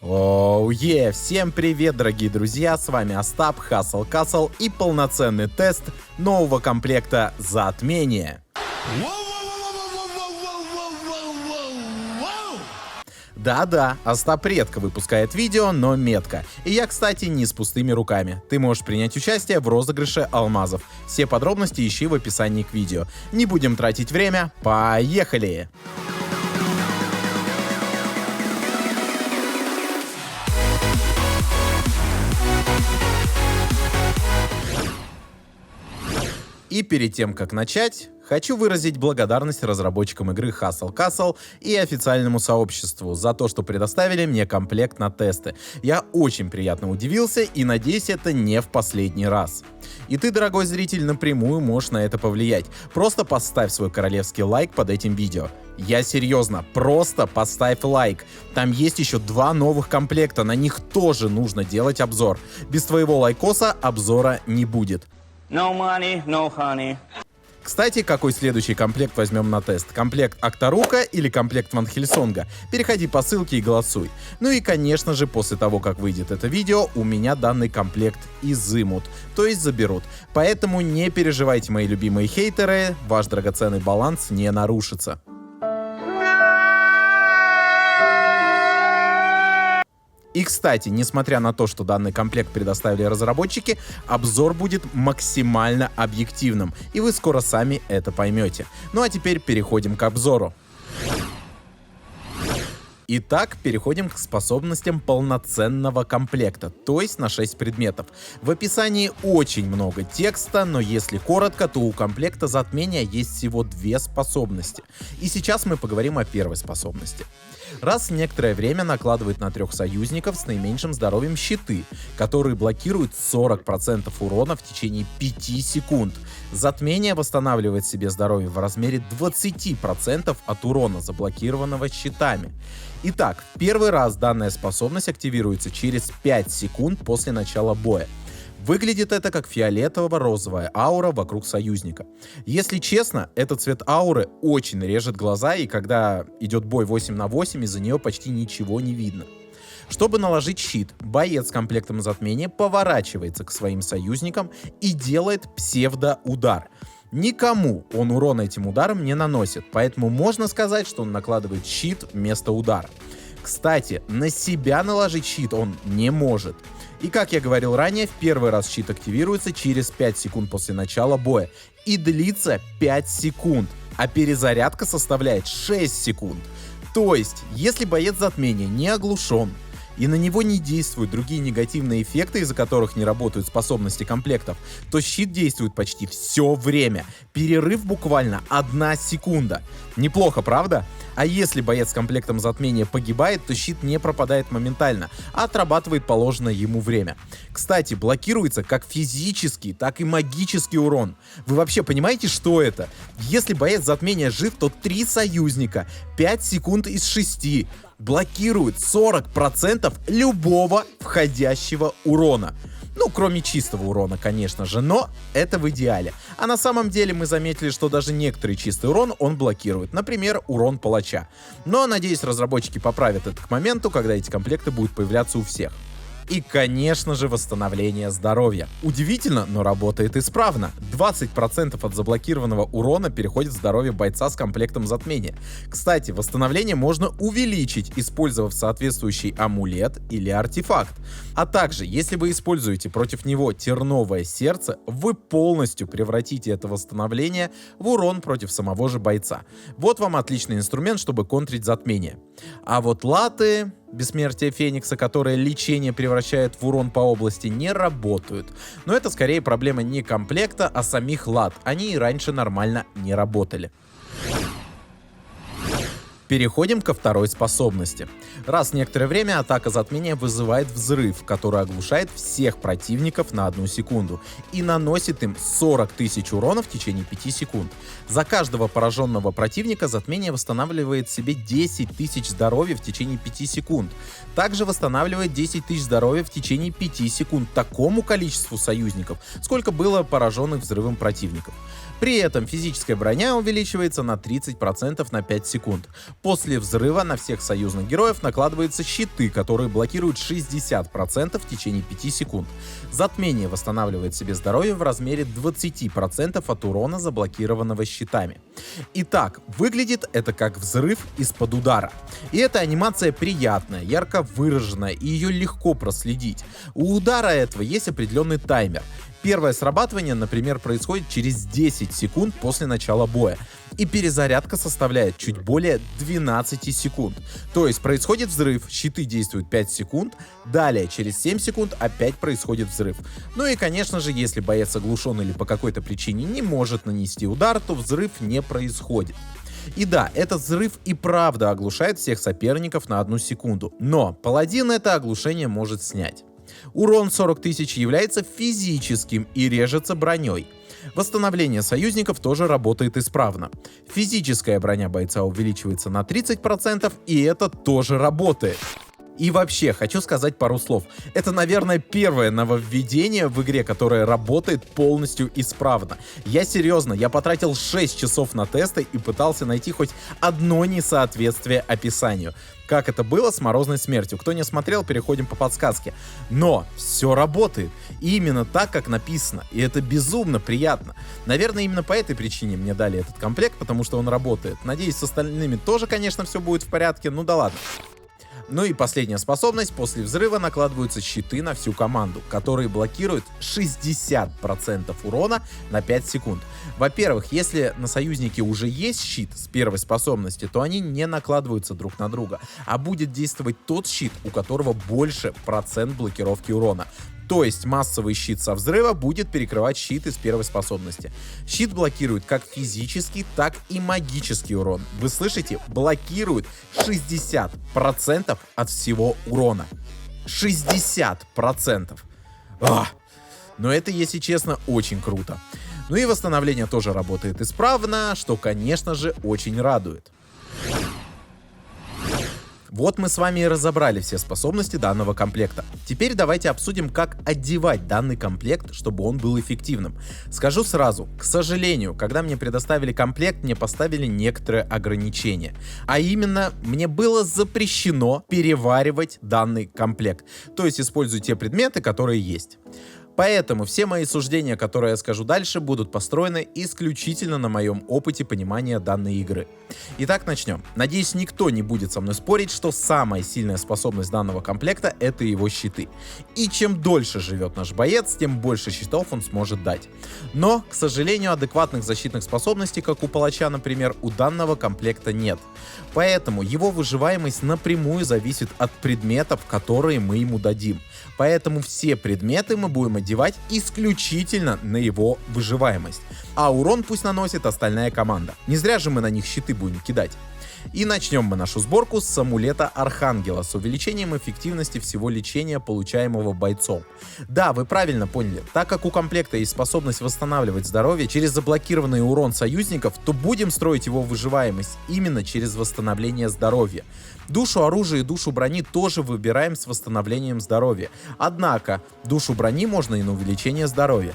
Всем привет, дорогие друзья, с вами Остап, Hustle Castle и полноценный тест нового комплекта «Затмение». Да-да, Остап редко выпускает видео, но метко. И я, кстати, не с пустыми руками. Ты можешь принять участие в розыгрыше алмазов. Все подробности ищи в описании к видео. Не будем тратить время, поехали! И перед тем, как начать, хочу выразить благодарность разработчикам игры Hustle Castle и официальному сообществу за то, что предоставили мне комплект на тесты. Я очень приятно удивился и надеюсь, это не в последний раз. И ты, дорогой зритель, напрямую можешь на это повлиять. Просто поставь свой королевский лайк под этим видео. Я серьезно, просто поставь лайк. Там есть еще 2 новых комплекта, на них тоже нужно делать обзор. Без твоего лайкоса обзора не будет. No money, no honey. Кстати, какой следующий комплект возьмем на тест? Комплект Акторука или комплект Ван Хельсонга? Переходи по ссылке и голосуй. Ну и, конечно же, после того, как выйдет это видео, у меня данный комплект изымут, то есть заберут. Поэтому не переживайте, мои любимые хейтеры, ваш драгоценный баланс не нарушится. И, кстати, несмотря на то, что данный комплект предоставили разработчики, обзор будет максимально объективным, и вы скоро сами это поймете. Ну а теперь переходим к обзору. Итак, переходим к способностям полноценного комплекта, то есть на 6 предметов. В описании очень много текста, но если коротко, то у комплекта затмения есть всего 2 способности. И сейчас мы поговорим о первой способности. Раз в некоторое время накладывает на 3 союзников с наименьшим здоровьем щиты, которые блокируют 40% урона в течение 5 секунд. Затмение восстанавливает себе здоровье в размере 20% от урона, заблокированного щитами. Итак, в первый раз данная способность активируется через 5 секунд после начала боя. Выглядит это как фиолетово-розовая аура вокруг союзника. Если честно, этот цвет ауры очень режет глаза, и когда идет бой 8 на 8, из-за нее почти ничего не видно. Чтобы наложить щит, боец с комплектом затмения поворачивается к своим союзникам и делает псевдоудар. Никому он урона этим ударом не наносит, поэтому можно сказать, что он накладывает щит вместо удара. Кстати, на себя наложить щит он не может. И как я говорил ранее, в первый раз щит активируется через 5 секунд после начала боя и длится 5 секунд, а перезарядка составляет 6 секунд. То есть, если боец затмения не оглушен и на него не действуют другие негативные эффекты, из-за которых не работают способности комплектов, то щит действует почти все время. Перерыв буквально 1 секунда. Неплохо, правда? А если боец с комплектом затмения погибает, то щит не пропадает моментально, а отрабатывает положенное ему время. Кстати, блокируется как физический, так и магический урон. Вы вообще понимаете, что это? Если боец затмения жив, то 3 союзника, 5 секунд из 6, блокируют 40% любого входящего урона. Ну, кроме чистого урона, конечно же, но это в идеале. А на самом деле мы заметили, что даже некоторый чистый урон он блокирует. Например, урон палача. Но, надеюсь, разработчики поправят это к моменту, когда эти комплекты будут появляться у всех. И, конечно же, восстановление здоровья. Удивительно, но работает исправно. 20% от заблокированного урона переходит в здоровье бойца с комплектом затмения. Кстати, восстановление можно увеличить, использовав соответствующий амулет или артефакт. А также, если вы используете против него терновое сердце, вы полностью превратите это восстановление в урон против самого же бойца. Вот вам отличный инструмент, чтобы контрить затмение. А вот латы бессмертия Феникса, которые лечение превращает в урон по области, не работают. Но это скорее проблема не комплекта, а самих лат. Они и раньше нормально не работали. Переходим ко второй способности. Раз в некоторое время атака затмения вызывает взрыв, который оглушает всех противников на 1 секунду и наносит им 40 тысяч урона в течение 5 секунд. За каждого пораженного противника затмение восстанавливает себе 10 тысяч здоровья в течение 5 секунд. Также восстанавливает 10 тысяч здоровья в течение 5 секунд такому количеству союзников, сколько было пораженных взрывом противников. При этом физическая броня увеличивается на 30% на 5 секунд. После взрыва на всех союзных героев накладываются щиты, которые блокируют 60% в течение 5 секунд. Затмение восстанавливает себе здоровье в размере 20% от урона, заблокированного щитами. Итак, выглядит это как взрыв из-под удара. И эта анимация приятная, ярко выраженная, и ее легко проследить. У удара этого есть определенный таймер. Первое срабатывание, например, происходит через 10 секунд после начала боя, и перезарядка составляет чуть более 12 секунд. То есть происходит взрыв, щиты действуют 5 секунд, далее через 7 секунд опять происходит взрыв. Ну и конечно же, если боец оглушен или по какой-то причине не может нанести удар, то взрыв не происходит. И да, этот взрыв и правда оглушает всех соперников на 1 секунду, но паладин это оглушение может снять. Урон 40 тысяч является физическим и режется броней. Восстановление союзников тоже работает исправно. Физическая броня бойца увеличивается на 30%, и это тоже работает. И вообще, хочу сказать пару слов. Это, наверное, первое нововведение в игре, которое работает полностью исправно. Я серьезно, я потратил 6 часов на тесты и пытался найти хоть одно несоответствие описанию. Как это было с Морозной смертью. Кто не смотрел, переходим по подсказке. Но все работает. И именно так, как написано. И это безумно приятно. Наверное, именно по этой причине мне дали этот комплект, потому что он работает. Надеюсь, с остальными тоже, конечно, все будет в порядке. Ну да ладно. Ну и последняя способность. После взрыва накладываются щиты на всю команду, которые блокируют 60% урона на 5 секунд. Во-первых, если на союзнике уже есть щит с первой способности, то они не накладываются друг на друга, а будет действовать тот щит, у которого больше процент блокировки урона. То есть массовый щит со взрыва будет перекрывать щит из первой способности. Щит блокирует как физический, так и магический урон. Вы слышите? Блокирует 60% от всего урона. 60%! Но это, если честно, очень круто. Ну и восстановление тоже работает исправно, что, конечно же, очень радует. Вот мы с вами и разобрали все способности данного комплекта. Теперь давайте обсудим, как одевать данный комплект, чтобы он был эффективным. Скажу сразу, к сожалению, когда мне предоставили комплект, мне поставили некоторые ограничения. А именно, мне было запрещено переваривать данный комплект. То есть используй те предметы, которые есть. Поэтому все мои суждения, которые я скажу дальше, будут построены исключительно на моем опыте понимания данной игры. Итак, начнем. Надеюсь, никто не будет со мной спорить, что самая сильная способность данного комплекта — это его щиты. И чем дольше живет наш боец, тем больше щитов он сможет дать. Но, к сожалению, адекватных защитных способностей, как у палача, например, у данного комплекта нет. Поэтому его выживаемость напрямую зависит от предметов, которые мы ему дадим. Поэтому все предметы мы будем одевать исключительно на его выживаемость. А урон пусть наносит остальная команда. Не зря же мы на них щиты будем кидать. И начнем мы нашу сборку с амулета Архангела с увеличением эффективности всего лечения, получаемого бойцом. Да, вы правильно поняли, так как у комплекта есть способность восстанавливать здоровье через заблокированный урон союзников, то будем строить его выживаемость именно через восстановление здоровья. Душу оружия и душу брони тоже выбираем с восстановлением здоровья. Однако, душу брони можно и на увеличение здоровья.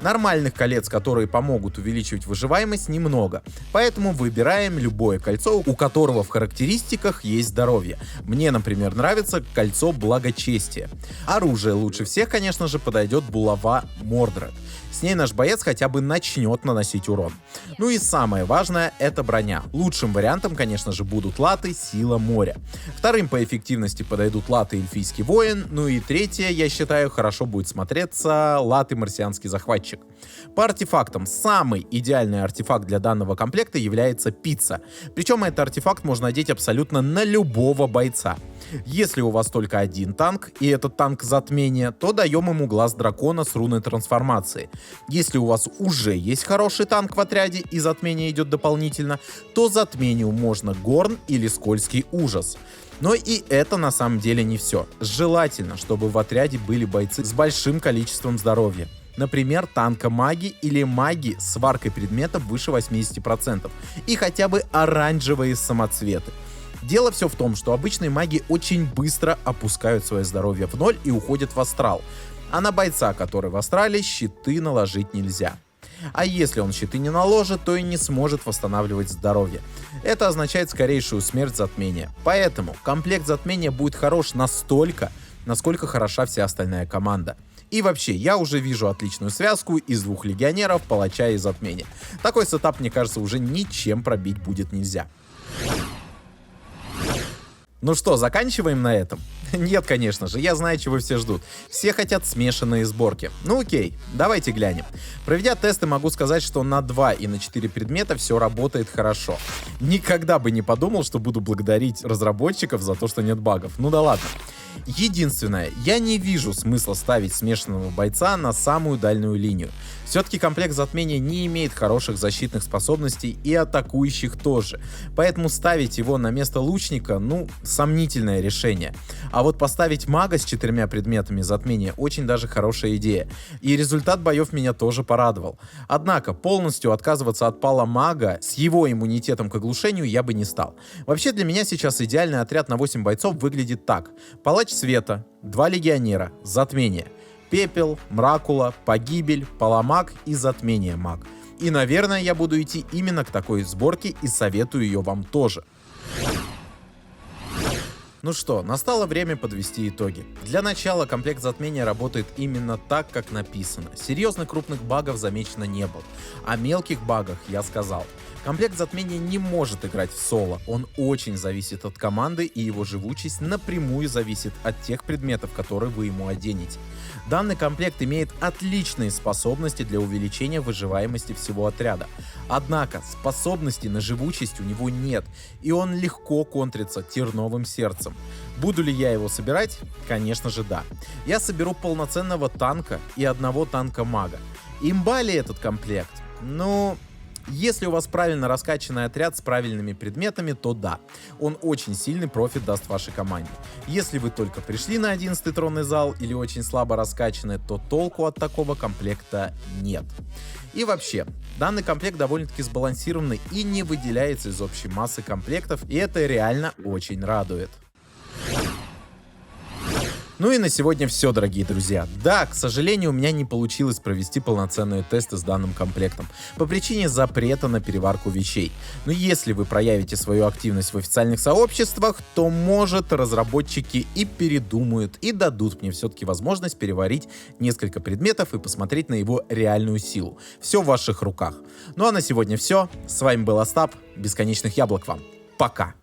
Нормальных колец, которые помогут увеличивать выживаемость, немного. Поэтому выбираем любое кольцо, у которого в характеристиках есть здоровье. Мне, например, нравится кольцо благочестия. Оружие лучше всех, конечно же, подойдет булава Мордред. С ней наш боец хотя бы начнет наносить урон. Ну и самое важное — это броня. Лучшим вариантом, конечно же, будут латы Сила моря. Вторым по эффективности подойдут латы Эльфийский воин. Ну и третье, я считаю, хорошо будет смотреться латы Марсианский захватчик. По артефактам, самый идеальный артефакт для данного комплекта является пицца. Причем этот артефакт можно одеть абсолютно на любого бойца. Если у вас только один танк, и этот танк затмения, то даем ему глаз дракона с руной трансформации. Если у вас уже есть хороший танк в отряде и затмение идет дополнительно, то затмению можно горн или скользкий ужас. Но и это на самом деле не все. Желательно, чтобы в отряде были бойцы с большим количеством здоровья. Например, танка-маги или маги с сваркой предметов выше 80%. И хотя бы оранжевые самоцветы. Дело все в том, что обычные маги очень быстро опускают свое здоровье в ноль и уходят в астрал. А на бойца, который в астрале, щиты наложить нельзя. А если он щиты не наложит, то и не сможет восстанавливать здоровье. Это означает скорейшую смерть затмения. Поэтому комплект затмения будет хорош настолько, насколько хороша вся остальная команда. И вообще, я уже вижу отличную связку из 2 легионеров, палача и затмения. Такой сетап, мне кажется, уже ничем пробить будет нельзя. Ну что, заканчиваем на этом? Нет, конечно же, я знаю, чего все ждут. Все хотят смешанные сборки. Ну окей, давайте глянем. Проведя тесты, могу сказать, что на 2 и на 4 предмета все работает хорошо. Никогда бы не подумал, что буду благодарить разработчиков за то, что нет багов. Ну да ладно. Единственное, я не вижу смысла ставить смешанного бойца на самую дальнюю линию. Все-таки комплект затмения не имеет хороших защитных способностей и атакующих тоже. Поэтому ставить его на место лучника, ну, сомнительное решение. А вот поставить мага с 4 предметами затмения очень даже хорошая идея. И результат боев меня тоже порадовал. Однако полностью отказываться от пала мага с его иммунитетом к оглушению я бы не стал. Вообще для меня сейчас идеальный отряд на 8 бойцов выглядит так. Палач света, 2 легионера, затмение. Пепел, Мракула, Погибель, Паламаг и Затмение маг. И, наверное, я буду идти именно к такой сборке и советую ее вам тоже. Ну что, настало время подвести итоги. Для начала комплект затмения работает именно так, как написано. Серьезно крупных багов замечено не было. О мелких багах я сказал. Комплект затмения не может играть в соло. Он очень зависит от команды, и его живучесть напрямую зависит от тех предметов, которые вы ему оденете. Данный комплект имеет отличные способности для увеличения выживаемости всего отряда. Однако способностей на живучесть у него нет, и он легко контрится терновым сердцем. Буду ли я его собирать? Конечно же да. Я соберу полноценного танка и 1 танка-мага. Имба ли этот комплект? Ну... Если у вас правильно раскачанный отряд с правильными предметами, то да, он очень сильный профит даст вашей команде. Если вы только пришли на 11-й тронный зал или очень слабо раскачаны, то толку от такого комплекта нет. И вообще, данный комплект довольно-таки сбалансированный и не выделяется из общей массы комплектов, и это реально очень радует. Ну и на сегодня все, дорогие друзья. Да, к сожалению, у меня не получилось провести полноценные тесты с данным комплектом по причине запрета на переварку вещей. Но если вы проявите свою активность в официальных сообществах, то, может, разработчики и передумают и дадут мне все-таки возможность переварить несколько предметов и посмотреть на его реальную силу. Все в ваших руках. Ну а на сегодня все. С вами был Остап. Бесконечных яблок вам. Пока.